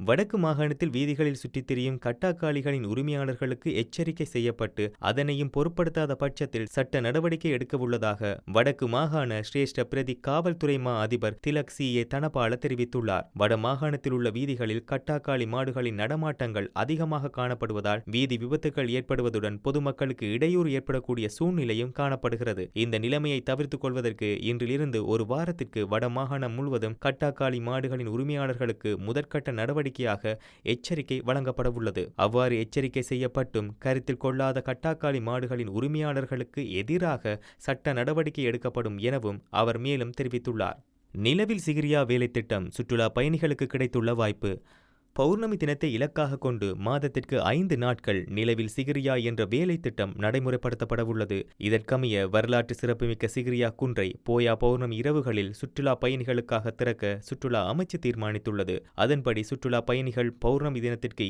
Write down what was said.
வடக்கு மாகாணத்தில் வீதிகளில் சுற்றித் திரியும் கட்டாக்காளிகளின் உரிமையாளர்களுக்கு எச்சரிக்கை செய்யப்பட்டு அதனையும் பொருட்படுத்தாத பட்சத்தில் சட்ட நடவடிக்கை எடுக்கவுள்ளதாக வடக்கு மாகாண சிரேஷ்ட பிரதி காவல்துறை மா அதிபர் திலக் சி.ஏ. தனபால தெரிவித்துள்ளார். வட மாகாணத்தில் உள்ள வீதிகளில் கட்டாக்காளி மாடுகளின் நடமாட்டங்கள் அதிகமாக காணப்படுவதால் வீதி விபத்துகள் ஏற்படுவதுடன் பொதுமக்களுக்கு இடையூறு ஏற்படக்கூடிய சூழ்நிலையும் காணப்படுகிறது. இந்த நிலைமையை தவிர்த்துக் கொள்வதற்கு இன்றிலிருந்து ஒரு வாரத்திற்கு வட மாகாணம் முழுவதும் கட்டாக்காளி மாடுகளின் உரிமையாளர்களுக்கு முதற்கட்ட நடவடிக்கையாக எச்சரிக்கை வழங்கப்படவுள்ளது. அவ்வாறு எச்சரிக்கை செய்யப்பட்டும் கருத்தில் கொள்ளாத கட்டாக்காளி மாடுகளின் உரிமையாளர்களுக்கு எதிராக சட்ட நடவடிக்கை எடுக்கப்படும் எனவும் அவர் மேலும் தெரிவித்துள்ளார். நிலவில் சிகிரியா வேலை திட்டம் சுற்றுலா பயணிகளுக்கு கிடைத்துள்ள வாய்ப்பு. பௌர்ணமி தினத்தை இலக்காக கொண்டு மாதத்திற்கு 5 நாட்கள் நிலவில் சிகிரியா என்ற வேலை திட்டம் நடைமுறைப்படுத்தப்படவுள்ளது. இதற்கமைய வரலாற்று சிறப்புமிக்க சிகிரியா குன்றை போயா பௌர்ணமி இரவுகளில் சுற்றுலா பயணிகளுக்காக திறக்க சுற்றுலா அமைச்சு தீர்மானித்துள்ளது. அதன்படி சுற்றுலா பயணிகள் பௌர்ணமி தினத்திற்கு